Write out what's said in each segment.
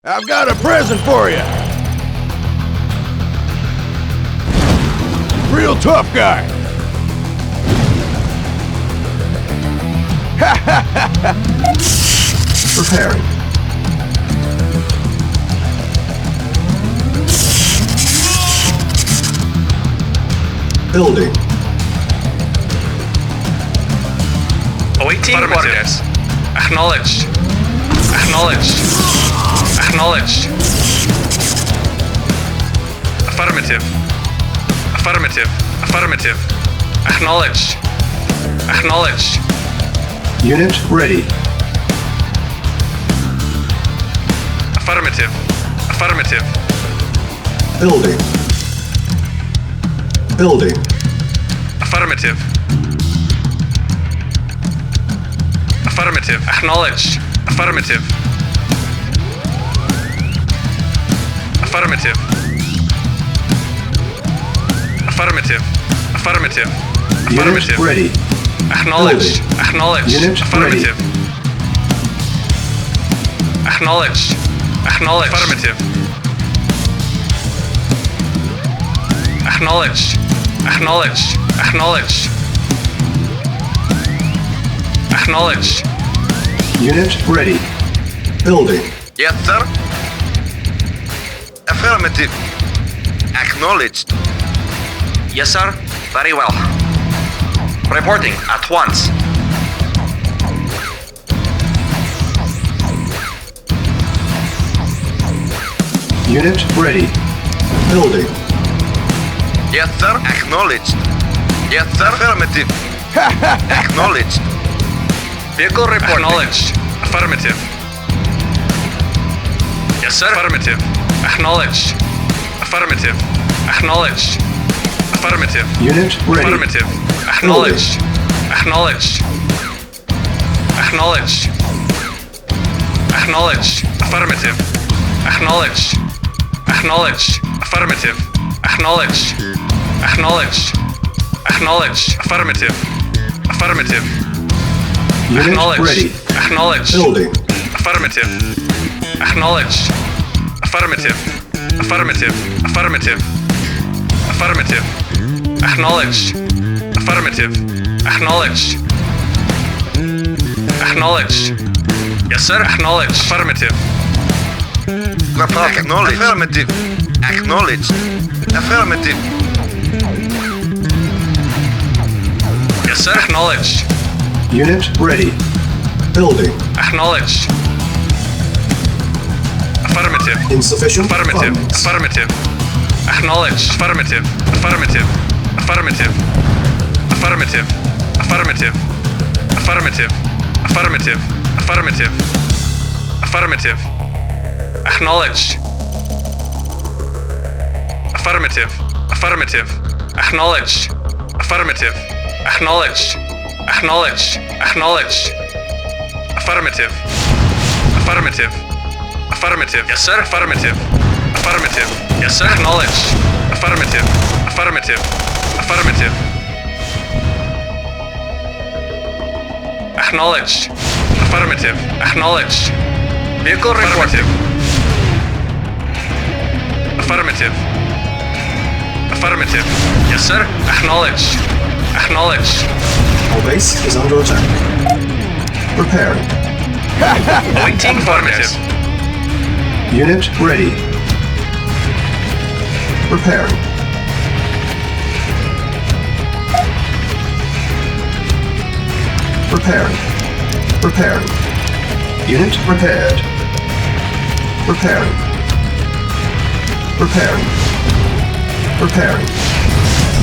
I've got a present for you. Real tough guy. Preparing. Building. Awaiting orders. Acknowledged. Acknowledged. Acknowledged. Affirmative. Affirmative. Affirmative. Acknowledged. Acknowledged. Unit ready. Affirmative. Affirmative. Building. Building. Affirmative. Affirmative. Acknowledged. Affirmative. Affirmative. Affirmative. Affirmative. Unit Affirmative. ready. Acknowledged. Building. Acknowledged. Unit Affirmative. Acknowledged. Acknowledged. Affirmative. Acknowledged. Acknowledged. Acknowledged. Acknowledged. Unit ready. Building. Yes, sir. Affirmative. Acknowledged. Yes, sir. Very well. Reporting at once. Unit ready. Building. Yes, sir. Acknowledged. Yes, sir. Affirmative. Acknowledged. Vehicle report. Acknowledged. Affirmative. Yes, sir. Affirmative. Acknowledged. Affirmative. Acknowledged. Affirmative. Unit ready. Affirmative. Acknowledged. Acknowledged. Acknowledged. Acknowledged. Affirmative. Acknowledged. Acknowledged. Affirmative. Acknowledged. Acknowledged. Acknowledged. Affirmative. Affirmative. Unit Acknowledged. ready. Acknowledged. Building. Affirmative. Acknowledged. Affirmative. Affirmative. Affirmative. Affirmative. Acknowledged. Affirmative. Acknowledged. Acknowledged. Yes, sir. Acknowledged. Affirmative. Acknowledged. Affirmative. Acknowledged. Affirmative. Yes, sir. Acknowledged. Unit ready. Building. Acknowledged. Affirmative. Insufficient Affirmative. funds. Affirmative. Acknowledged. Affirmative. Affirmative. Affirmative. Affirmative. Affirmative. Affirmative. Affirmative. Affirmative. Affirmative. Acknowledged. Affirmative. Affirmative. Acknowledged. Affirmative. Acknowledged. Acknowledged. Acknowledged. Affirmative. Affirmative. Affirmative. Yes, sir. Affirmative. Affirmative. Yes, sir. Acknowledged. Affirmative. Affirmative. Affirmative. Acknowledged. Affirmative. Acknowledged. Vehicle reported. Affirmative. Affirmative. Yes, sir. Acknowledged. Acknowledged. Our base is under attack. Preparing. Awaiting affirmative. Unit ready. Preparing. Preparing. Preparing. Unit prepared. Preparing. Preparing. Preparing.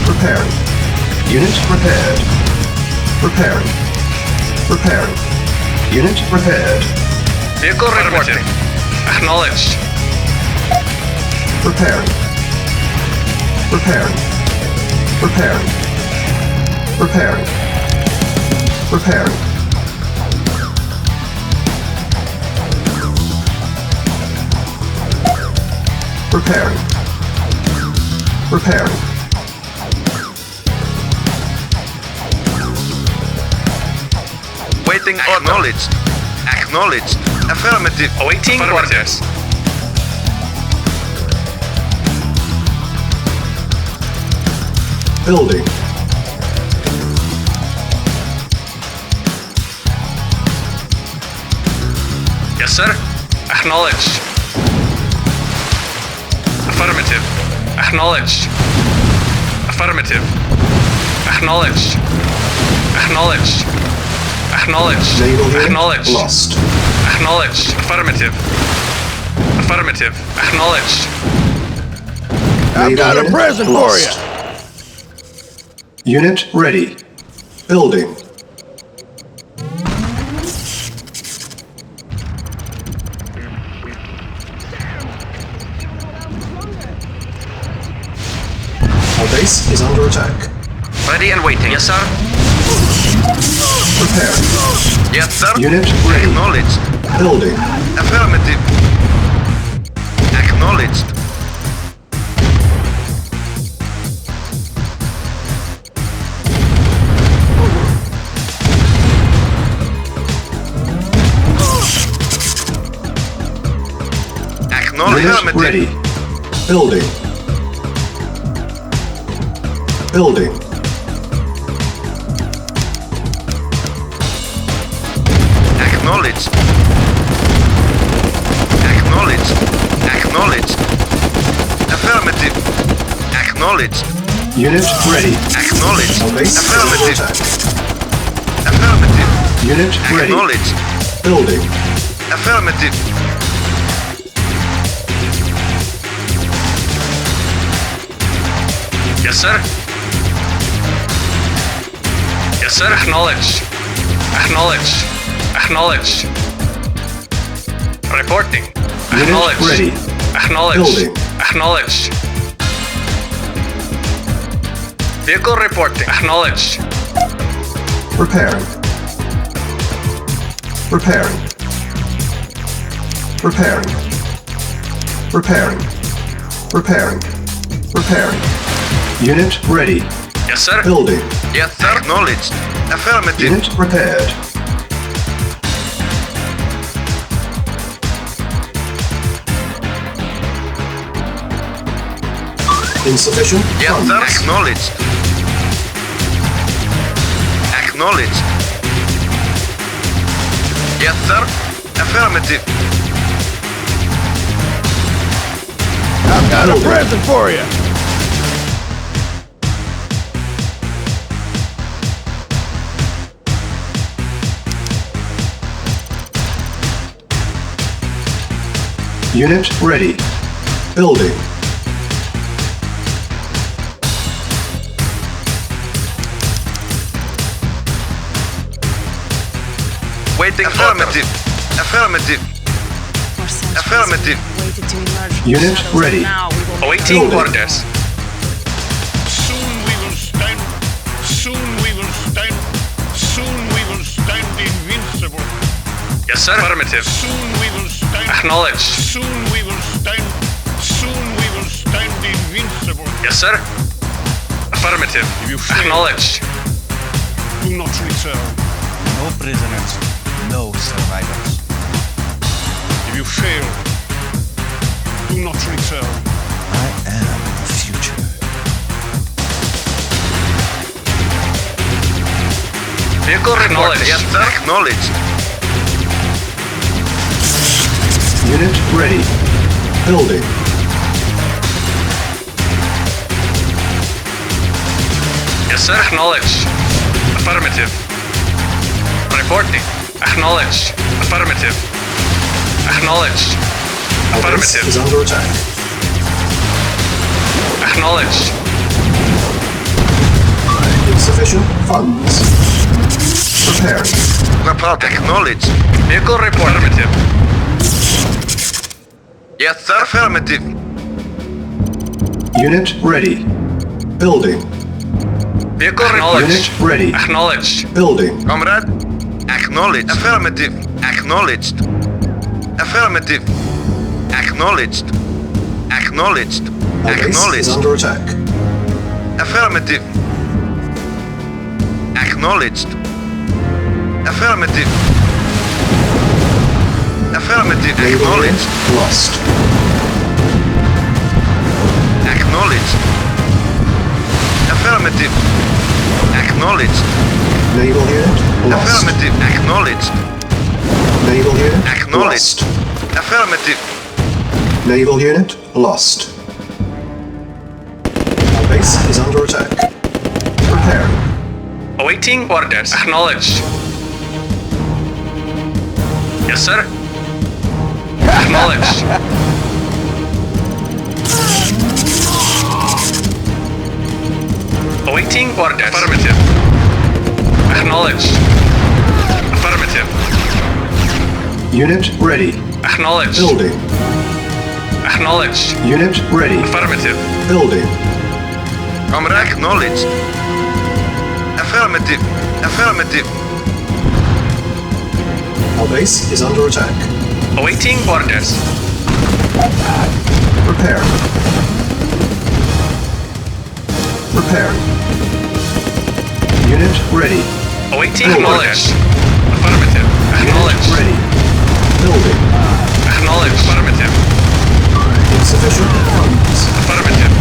Preparing. Unit prepared. Preparing. Preparing. Unit prepared. Vehicle reporting. Acknowledged. Preparing. Preparing. Preparing. Repairing. Repairing. Repairing. Repairing. Waiting acknowledged. Acknowledged. Affirmative. Awaiting orders. Building. Yes, sir. Acknowledged. Affirmative. Acknowledged. Affirmative. Acknowledged. Acknowledged. Acknowledged. Naval unit Acknowledged. lost. Acknowledged. Affirmative. Affirmative. Acknowledged. I've Naval got a unit present for you. lost. Unit ready. Building. Our base is under attack. Ready and waiting. Yes, sir. Prepare. Yes, sir. Unit ready. Acknowledged. Building. Affirmative. Acknowledged. Acknowledged. Unit Affirmative. ready. Building. Building. Acknowledged. Acknowledged. Acknowledged. Affirmative. Acknowledged. Unit ready. Acknowledged. Our base is under Affirmative. attack. Affirmative. Unit ready. Acknowledged. Building. Affirmative. Yes, sir. Yes, sir. Acknowledged. Acknowledged. Acknowledged. Reporting. Unit Acknowledged. ready. Acknowledged. Building. Acknowledged. Vehicle reporting. Acknowledged. Repairing. Repairing. Repairing. Repairing. Repairing. Repairing. Unit ready. Yes, sir. Building. Yes, sir. Acknowledged. Affirmative. Unit repaired. Insufficient Yes, funds. sir. Acknowledged. Acknowledged. Yes, sir. Affirmative. I've got a present for you. Unit ready. Building. Waiting. Affirmative. Affirmative. For centuries, Affirmative. we've waited to emerge from the Unit shadows, ready. and now we will Awaiting Building. orders. Soon we will stand. Soon we will stand. Soon we will stand invincible. Yes, sir. Affirmative. Soon we will stand. Acknowledged. Soon we will stand. Soon we will stand invincible. Yes, sir. Affirmative. You fail. Acknowledged. Do not return. No prisoners, no survivors. If you fail, do not return. I am the future. Vehicle acknowledged. Yes, sir. Acknowledged. Unit ready. Building. Yes, sir. Acknowledged. Affirmative. Reporting. Acknowledged. Affirmative. Acknowledged. Our base Affirmative. is under attack. Acknowledged. Insufficient funds. Preparing. Report. Acknowledged. Vehicle report. Affirmative. Yes, sir. Affirmative. Unit ready. Building. Vehicle Unit ready. Acknowledged. Building. Comrade. Acknowledged. Affirmative. Acknowledged. Affirmative. Acknowledged. Acknowledged. Our base is Acknowledged. under attack. Affirmative. Acknowledged. Affirmative. Affirmative. Naval Acknowledged. unit lost. Acknowledged. Affirmative. Acknowledged. Naval unit lost. Affirmative. Acknowledged. Naval unit Acknowledged. lost. Affirmative. Naval unit lost. Our base is under attack. Preparing. Awaiting orders. Acknowledged. Yes, sir. Acknowledged. Awaiting orders. Affirmative. Acknowledged. Affirmative. Unit ready. Acknowledged. Building. Acknowledged. Unit ready. Affirmative. Building. Comrade. Acknowledged. Affirmative. Affirmative. Our base is under attack. Awaiting orders. Preparing. Preparing. Unit ready. Awaiting Building. orders. Affirmative. Unit Acknowledged. ready. Building. Acknowledged. Affirmative. Insufficient funds. Affirmative.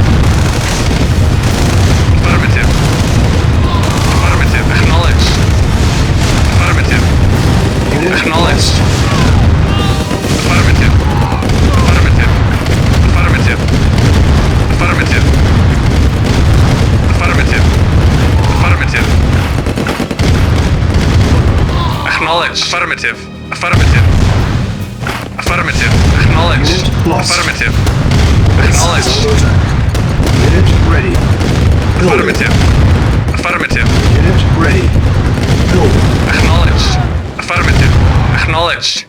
Affirmative. Affirmative. Acknowledged. Affirmative. Unit Acknowledged. Affirmative. Affirmative. Affirmative. Affirmative. Affirmative. Affirmative. Acknowledged. Affirmative. Affirmative. Affirmative. Acknowledged. Unit lost. Affirmative. Base is Acknowledged. under attack. Unit ready. Building. Affirmative. Affirmative. Unit ready. Building. Acknowledged. Affirmative. Acknowledged.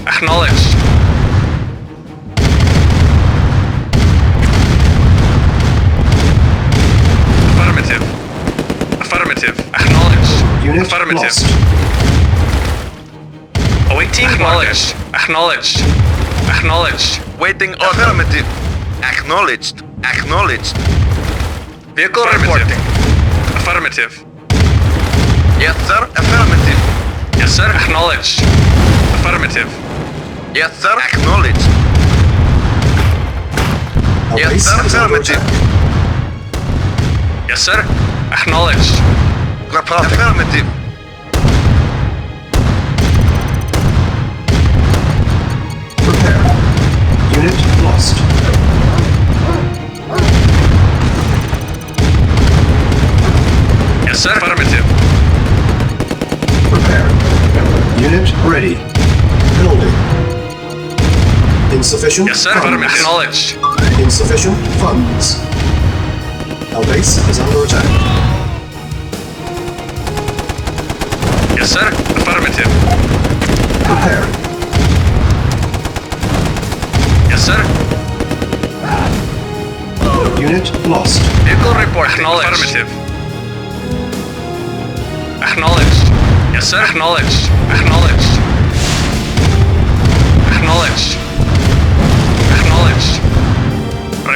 Acknowledged. Affirmative. Affirmative. Acknowledged. Unit Affirmative. lost. Awaiting acknowledged. Acknowledged. Acknowledged. Waiting order. Affirmative. Acknowledged. Acknowledged. Vehicle reporting. Affirmative. Yes, sir. Affirmative. Yes, sir. Acknowledged. Affirmative. Yes, sir. Acknowledged. Our Yes, base sir. is under Affirmative. attack. Yes, sir. Acknowledged. Report. Affirmative. Prepare. Unit lost. Yes, sir. Affirmative. Prepare. Unit ready. Building. Insufficient Yes, sir. funds. Affirmative. Acknowledged. Insufficient funds. Our base is under attack. Yes, sir. Affirmative. Prepare. Yes, sir. Unit lost. Vehicle report. Acknowledged. Affirmative. Acknowledged. Yes, sir. Acknowledged. Acknowledged. Acknowledged. Acknowledged.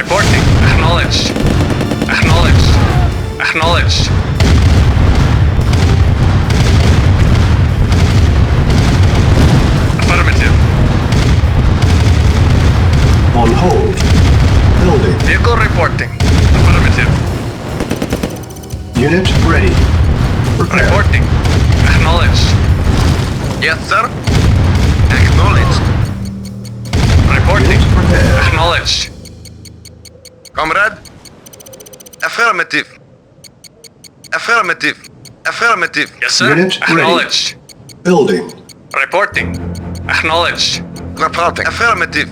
Reporting. Acknowledged. Acknowledged. Acknowledged. Affirmative. On hold. Building. Vehicle reporting. Affirmative. Unit ready. Prepare. Reporting. Acknowledged. Yes, sir. Acknowledged. Reporting. Unit prepared. Acknowledged. Comrade. Affirmative. Affirmative. Affirmative. Yes, sir. Unit ready. Acknowledged. Building. Reporting. Acknowledged. Reporting. Affirmative.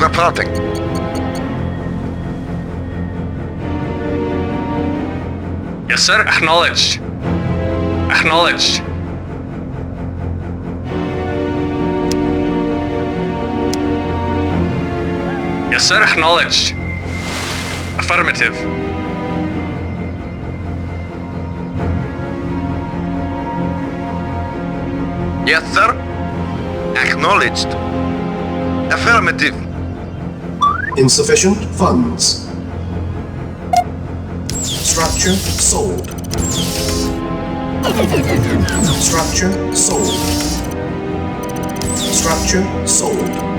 Reporting. Yes, sir. Acknowledged. Acknowledged. Yes, sir. Acknowledged. Affirmative. Yes, sir. Acknowledged. Affirmative. Insufficient funds. Structure sold. Structure sold. Structure sold.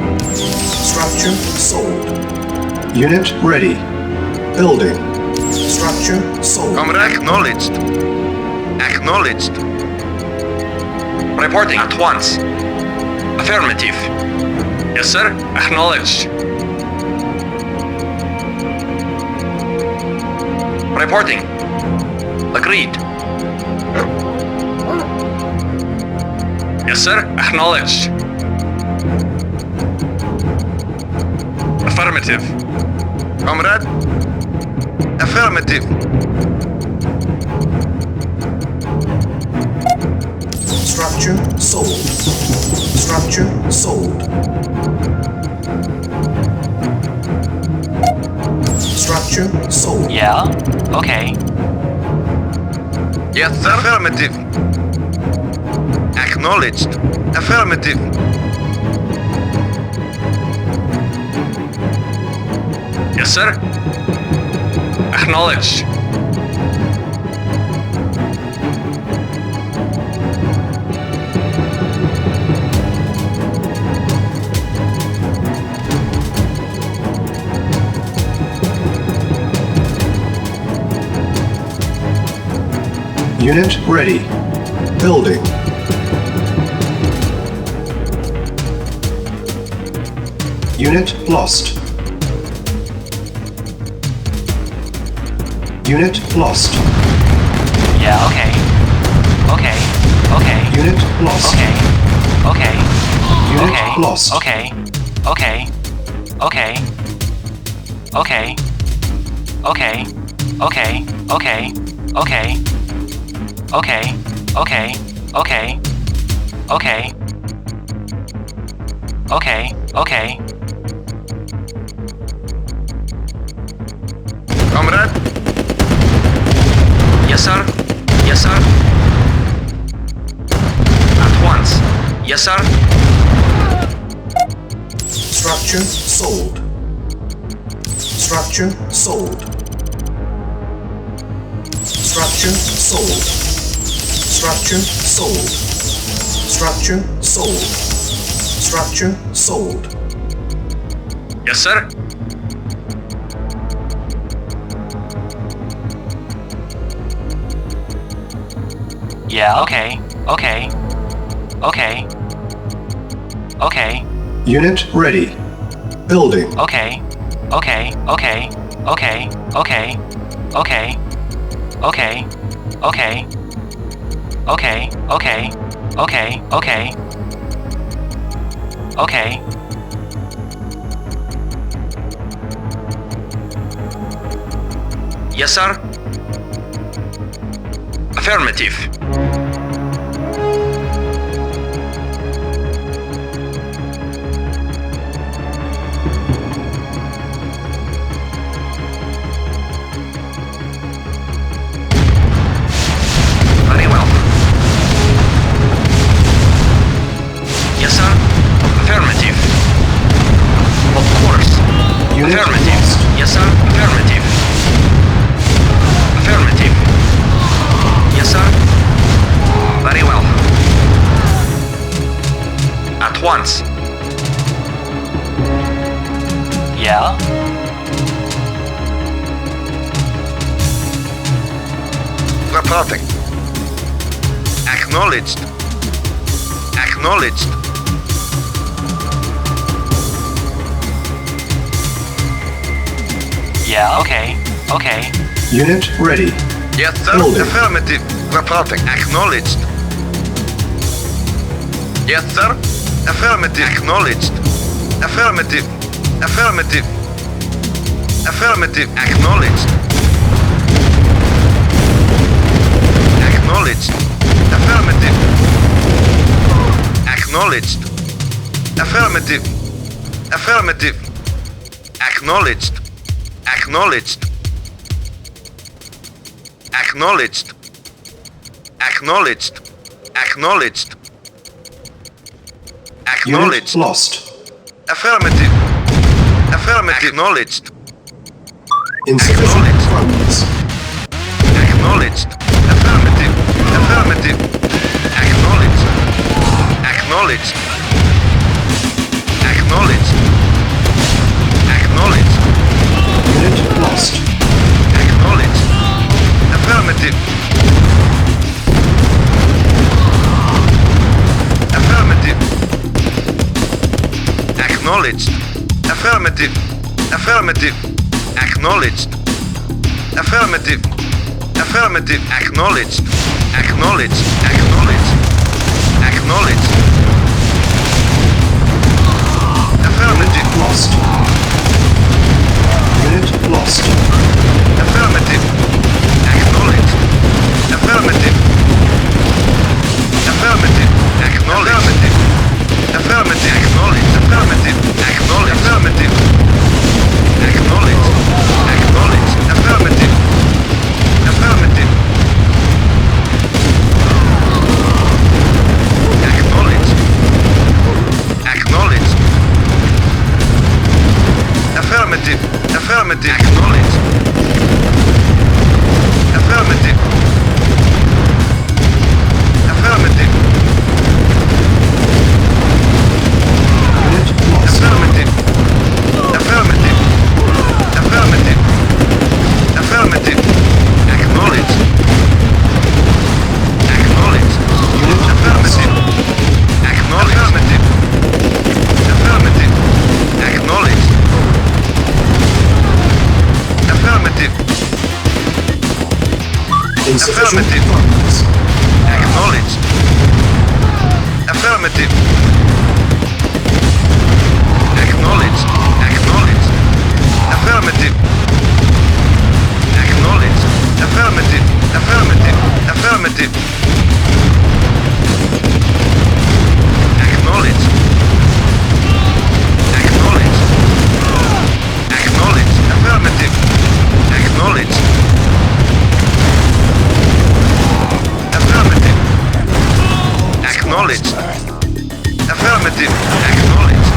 Structure sold. Unit ready. Building. Structure sold. Comrade acknowledged. Acknowledged. Reporting at once. Affirmative. Yes, sir. Acknowledged. Reporting. Agreed. Yes, sir. Acknowledged. Affirmative. Comrade. Affirmative. Structure sold. Structure sold. Structure sold. Yeah? Okay. Yes, sir. Affirmative. Acknowledged. Affirmative. Yes, sir. Acknowledged. Unit ready. Building. Unit lost. Unit lost. Yeah, okay. Okay. Okay. Unit lost. Okay. Okay. Unit Okay. lost. Okay. Okay. Okay. Okay. Okay. Okay. Okay. Okay. Okay. Okay. Okay. Okay. Okay. Okay. Comrade. Yes, sir. Yes, sir. At once. Yes, sir. Structure sold. Structure sold. Structure sold. Structure sold. Structure sold. Structure sold. Yes, sir. Yeah, okay. Okay. Okay. Okay. Unit ready. Building. Okay. Okay. Okay. Okay. Okay. Okay. Okay. Okay. Okay. Okay. Okay. Okay. Okay. Yes, sir. Affirmative. Very well. Yes, sir. Affirmative. Of course. Unit Affirmative. lost. Yes, sir. Affirmative. Affirmative. Yes, sir. Very well. At once. Yeah? Reporting. Acknowledged. Acknowledged. Yeah, okay. Okay. Unit ready. Yes, sir. Building. Affirmative. Reporting. Acknowledged. Yes, sir. Affirmative. Acknowledged. Affirmative. Affirmative. Affirmative. Acknowledged. Acknowledged. Affirmative. Acknowledged. Affirmative. Affirmative. Acknowledged. Acknowledged. Acknowledged. Acknowledged. Acknowledged. Unit Acknowledged. lost. Affirmative. Affirmative. Acknowledged. Insufficient funds. Acknowledged. Affirmative. Affirmative. Acknowledged. Acknowledged. Acknowledged. Acknowledged. Unit lost. Acknowledged. Affirmative. Affirmative. Acknowledged. Affirmative. Affirmative. Acknowledged. Affirmative. Affirmative. Acknowledged. Acknowledged. Acknowledged. Acknowledged. Affirmative. Lost. Unit lost. Affirmative. Acknowledged. Affirmative. Affirmative. Acknowledged. Affirmative. Acknowledged. Affirmative. Acknowledged. Affirmative. Acknowledged. Acknowledged. Affirmative. Affirmative. Acknowledged. Acknowledged. Affirmative. Affirmative. Acknowledged. Affirmative. Affirmative. Unit lost. Affirmative. Affirmative. Affirmative. Affirmative. Acknowledged. Acknowledged. Unit Affirmative. Acknowledged. Affirmative. Affirmative. Acknowledged. Affirmative. Insufficient Affirmative. funds. Acknowledged. Affirmative. Acknowledged. Acknowledged. Affirmative. Acknowledged. Affirmative. Affirmative. Affirmative. Acknowledged. Acknowledged. Acknowledged. Affirmative. Acknowledged. Affirmative. Acknowledged. Affirmative. Acknowledged.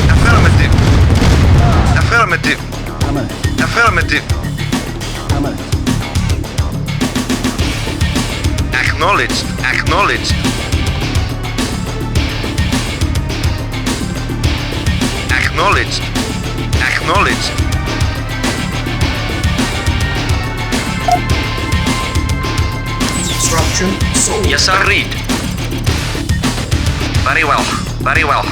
Affirmative. Affirmative. Affirmative. Acknowledged. Acknowledged. Acknowledged. Acknowledged. Structure sold. Yes, sir. Read. Very well. Very well.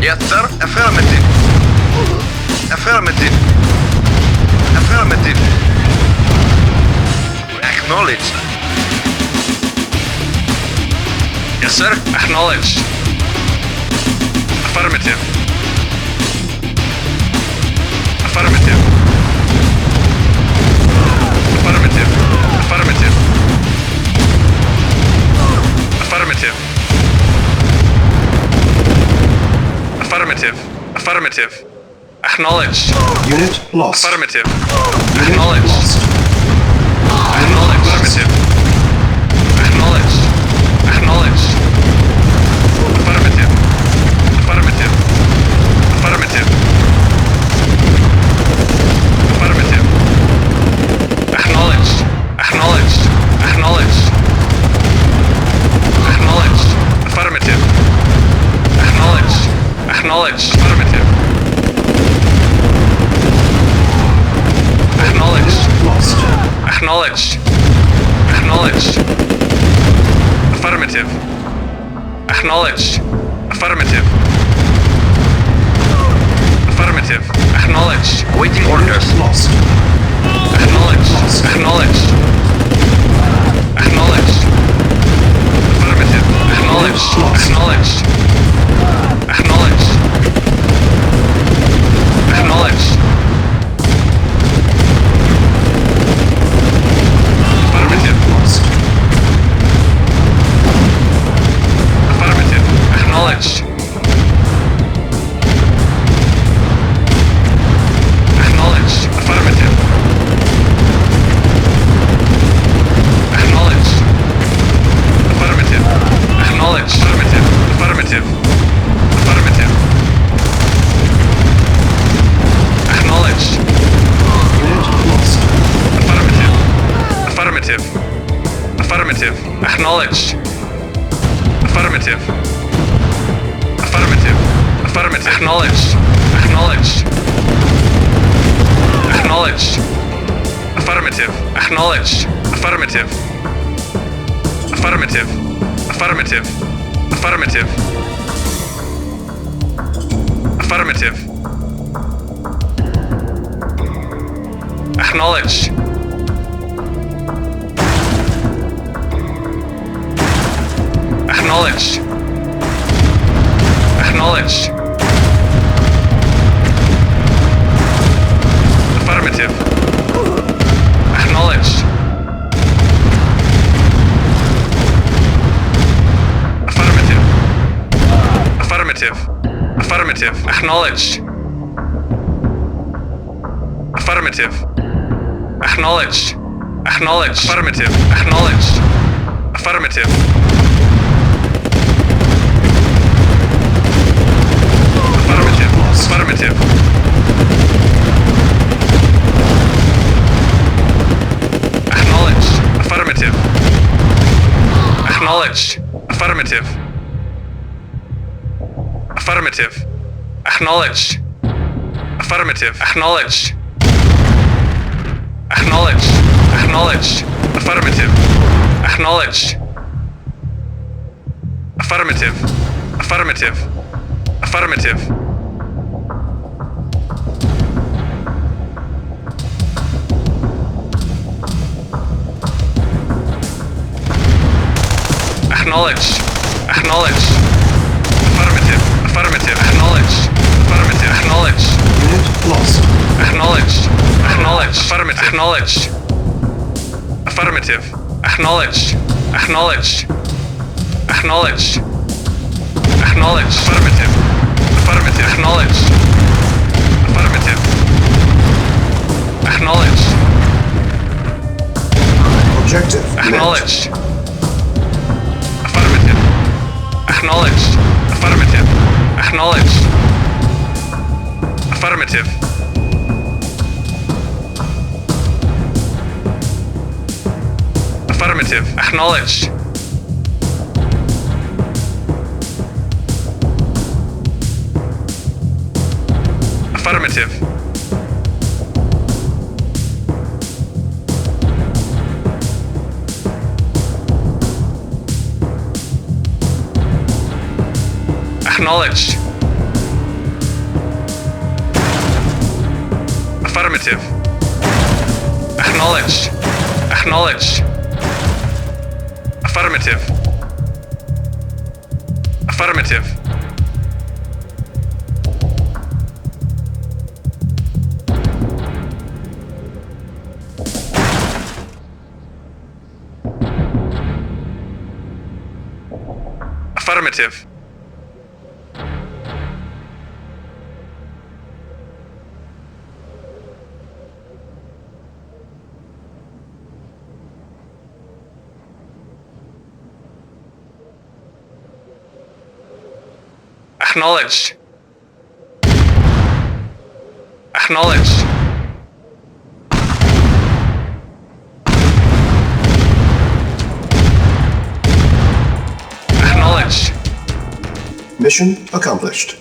Yes, sir. Affirmative. Affirmative. Affirmative. Acknowledged. Yes, sir. Acknowledged. Affirmative. Affirmative. Affirmative. Affirmative. Affirmative. Affirmative. Affirmative. Acknowledged. Unit lost. Affirmative. Unit Acknowledged. lost. Acknowledged. Affirmative. Acknowledged. Acknowledged. Affirmative. Affirmative. Affirmative. Affirmative. Acknowledged. Acknowledged. Acknowledged. Acknowledged. Affirmative. Acknowledged. Acknowledged. Affirmative. Acknowledged. Lost. Acknowledged. Acknowledged. Affirmative. Acknowledged. Affirmative. Affirmative. Acknowledged. Waiting orders. Lost. Acknowledged. Acknowledged. Acknowledged. Affirmative. Acknowledged. Acknowledged. Acknowledged. Acknowledged. Affirmative. Lost. Acknowledged. Acknowledged. Affirmative. Acknowledged. Affirmative. Acknowledged. Affirmative. Affirmative. Affirmative. Acknowledged. Unit lost. Affirmative. Affirmative. Affirmative. Acknowledged. Affirmative. Affirmative. Affirmative. Acknowledged. Acknowledged. Acknowledged. Affirmative. Acknowledged. Affirmative. Affirmative. Affirmative. Affirmative. Affirmative. Acknowledged. Acknowledged. Acknowledged. Affirmative. Acknowledged. Affirmative. Affirmative. Affirmative. Acknowledged. Affirmative. Acknowledged. Acknowledged. Affirmative. Acknowledged. Affirmative. Affirmative. Affirmative. Acknowledged. Affirmative. Acknowledged. Affirmative. Affirmative. Acknowledged. Affirmative. Acknowledged. Acknowledged. Acknowledged. Affirmative. Acknowledged. Affirmative. Affirmative. Affirmative. Acknowledged. Acknowledged. Affirmative. Affirmative. Acknowledged. Affirmative. Acknowledged. Unit lost. Acknowledged. Acknowledged. Affirmative. Acknowledged. Affirmative. Acknowledged. Acknowledged. Acknowledged. Acknowledged. Affirmative. Affirmative. Acknowledged. Affirmative. Acknowledged. Objective met. Acknowledged. Affirmative. Acknowledged. Affirmative. Acknowledged. Affirmative. Affirmative. Acknowledged. Affirmative. Acknowledged. Affirmative. Acknowledged. Acknowledged. Affirmative. Affirmative. Affirmative. Acknowledged. Acknowledged. Acknowledged. Mission accomplished.